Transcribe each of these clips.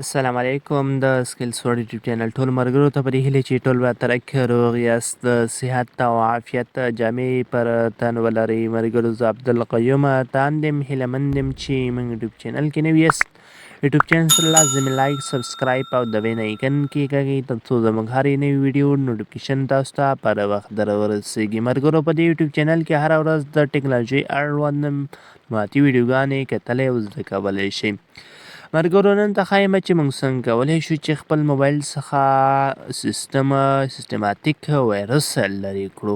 السلام علیکم د سکلز فور یوټیوب چینل ټول ملګرو ته په دې هیله چې ټول به ترکه روغ یاست د صحت او عافیت جامې پر تن ولرئ ملګرو زه عبدالقیوم تاندم هیلهمندم چې موږ یوټیوب چینل کې نوي یاست یوټیوب چینل سره لازم لایک سبسکرایب او د بیل آیکن کې کېږئ تر څو زموږ هرې نوې ویډیو نوټیفیکیشن تاسو ته پر وخت در ورسیږي ملګرو په دې یوټیوب چینل کې هره ورځ د ټکنالوژۍ اړوند معلوماتي ویډیوګانې کتلی او زده کولی شئ ملګرو نن ته ښایم چې موږ څنګه کولی شو چې خپل موبایل څخه سیستماتیک وایرس لرې کړو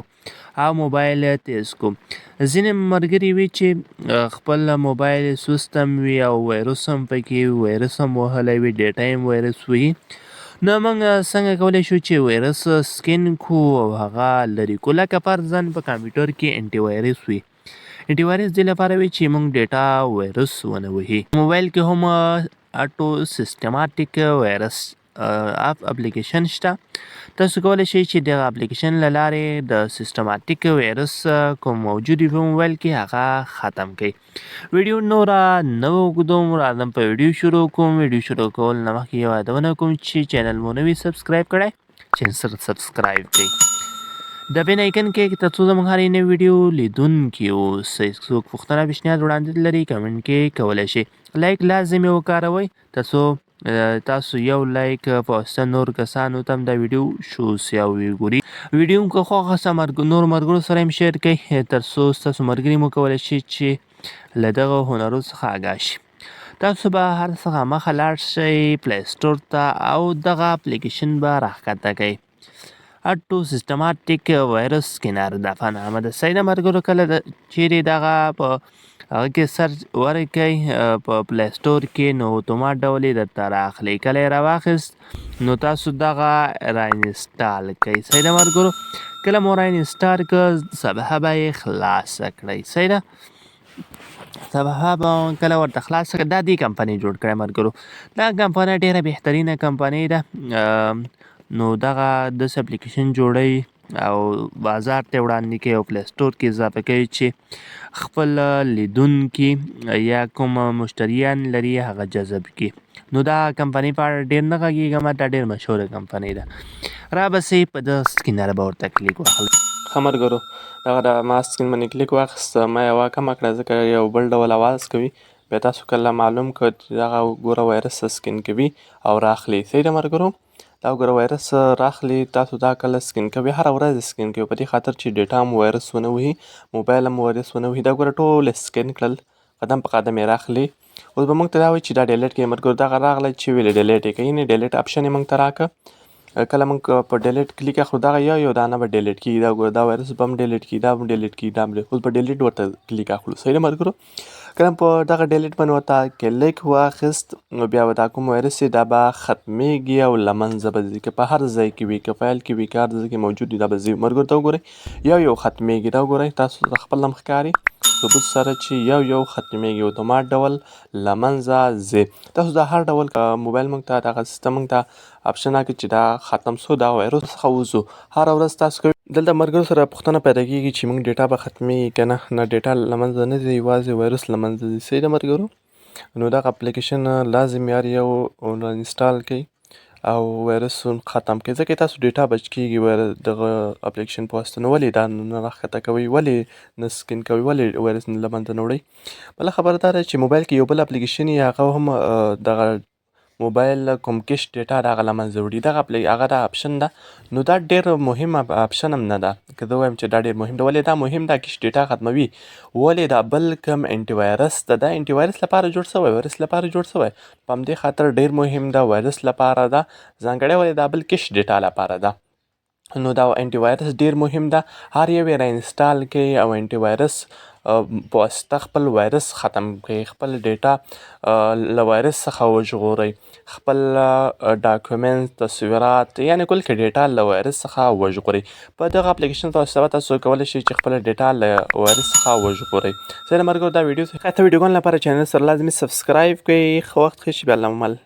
او موبایل تیز کړو ځینې ملګري وي چې خپل موبایل سست هم وي او وایرس هم پکې وایرس هم وهلی وي ډیټا هم وایرس وي نو موږ څنګه کولی شو چې وایرس سکین کړو او هغه لرې کړو لکه فرضاً په کمپیوټر کې انټي وایرس وي انټي وایرس دې لپاره وي چې موږ ډیټا وایرس ونه وهي موبایل کې هم اټو سیستماتیک وایرس اپلیکیشن شته تاسو کولی شئ چې دغه اپلیکیشن له لارې د سیستماتیک وایرس کوم موجود وي په موبایل کې هغه ختم کړئ ویډیو نوره نه اوږدوم راځم په ویډیو شروع کوم ویډیو شروع کول نه مخکې یو یادونه کوم چې چینل مو نه وي سبسکرایب کړی چینل سره سبسکرایب کړئ د بیل آیکن کې تر څو زموږ هرې نوې ویډیو لیدونکي اوسئ څوک پوښتنه پیشنهاد وړاندیز لري کمنټ کې کولی شئ لایک لازم وکاروئ تر څو تاسو یو لایک په واسطه نور کسانو ته هم دا ویډیو شو سي او وګوري ویډیو مو که خوښه سه نور ملګرو سره هم شیر کړئ تر څو ستاسو ملګري مو کولی شي چې له دغه هنرو څخه آګاه شي تاسو به هر څه مخه لاړ شئ پلی سټور ته او دغه اپلیکیشن به راښکته کړئ اټو سیستماتیک وایرس سکینر د نامه د صحیح ده ملګرو کله چیرې دغه په هغه کې سرچ ورکړئ په پلی سټور کې نو اتومات ډول یې درته رااخلي کله یې راواخیست نو تاسو دغه را انسټال کړئ صحیح ده ملګرو کله مو را انسټال کړه صفحه به یې خلاصه کړئ صحیح ده صفحه به کله ورته خلاصه کړئ دا دې کمپنۍ جوړ کړی ملګرو دا کمپنۍ ډېره بهترینه کمپنۍ ده نو دغه داسې اپلیکیشن جوړوي او بازار ته وړاندې کوي او پلی سټور کې اضافه کوي چې خپل لیدونکي یا کوم مشتریان لري هغه جذب کړي نو دا کمپنۍ په اړه ډېر نه غږېږم دا ډېر مشهوره کمپنۍ ده رابسئ په دغه سکینر به ورته کلیک واخلئ ښه ملګرو دغه د ما سکرین باندې کلیک واخیست ما یې کمه کړه ځکه یو بل ډول اواز کوي بیا تاسو کله معلوم کړه چې دغه ګوره وایرس سکین کوي او راخلي صحیح ده ملګرو دا وګوره وایرس راخلي تاسو دا کله سکین کوئ هره ورځ سکین کوئ په دې خاطر چې ډیټا هم وایرس ونه وهي موبایل هم وایرس ونه وهي دا ګوره ټول سکین کړل قدم په قدم یې راخلي اوس به موږ ته دا وایي چې دا ډیلیټ کړئ ملګرو دغه راغلی چې ویلې ډیلیټ یې کوي یعنې ډیلیټ آپشن یې موږ ته راکړه کله موږ په ډیلیټ کلیک اخلو دغه یو دانه به ډیلیټ کېږي دا ګوره دا وایرس به هم ډیلیټ کېږي دا هم ډیلیټ کېږي دا هم اوس به ډیلیټ ورته کلیک اخلو صحیح ده ملګرو کله په دغه ډیلیټ باندې ورته کلیک واخیست نو بیا به دا کوم وایرس دا به ختمیږي او له منځه به ځي که په هر ځای کې وي که فایل کې وي که هر ځای کې موجود وي دا به ځي ملګرو ته وګورئ یو ختمیږي دا وګورئ تاسو ته خپل هم ښکاري ثبوت سره چې یو ختمیږي اتومات ډول له منځه ځي تاسو دا هر ډول موبایل موږ ته دغه سیسټم موږ ته آپشن راکړي چې دا ختم سو دا وایرس څخه وځو هره ورځ تاسو کوئ دلته ملګرو سره پوښتنه پیدا کېږي چې موږ ډیټا به ختمیږي که نه ډیټا له منځه نه ځي یوازې وایرس له منځه ځي صحیح ده ملګرو نو دغه اپلیکیشن لازم هر یو انسټال کړئ او وایرس ختم کړئ ځکه تاسو ډیټا بچ کېږي دغه اپلیکیشن په واسطه نو ولې دا نه راښکته کوئ ولې نه سکین کوئ ولې وایرس له منځه نه وړئ بله خبره دا ده چې موبایل کې یو بل اپلیکیشن یې هغه هم دغه موبایل کوم کیش ډیټا د هغه له منځه وړي دغه هغه دا اپشن ده نو دا ډېر مهم اپشن هم نه ده که زه وایم چې دا ډېر مهم ده ولې دا مهم ده کیش ډیټا ختموي ولې دا بل کوم انټي وایرس ده دا انټي وایرس لپاره جوړ سوی وایرس لپاره جوړ سوی په همدې خاطر ډېر مهم ده وایرس لپاره ده ځانګړی ولې دا بل کیش ډیټا لپاره ده نو دا انټي وایرس ډېر مهم ده هر یو یې را انسټال کړئ او انټي وایرس په واسطه خپل وایرس ختم کړئ خپل ډیټا له وایرس څخه وژغورئ خپل ډاکومنټ تصویرات یعنې کل کې ډیټا له وایرس څخه وژغورئ په دغه اپلیکیشن په واسطه تاسو کولی شئ چې خپل ډیټا له وایرس څخه وژغورئ صحیح ده ملګرو دا ویډیو ښه ویډیوګانو لپاره چینل سره لازمي سبسکرایب کړئ ښه وخت ښه شي بیا الله مل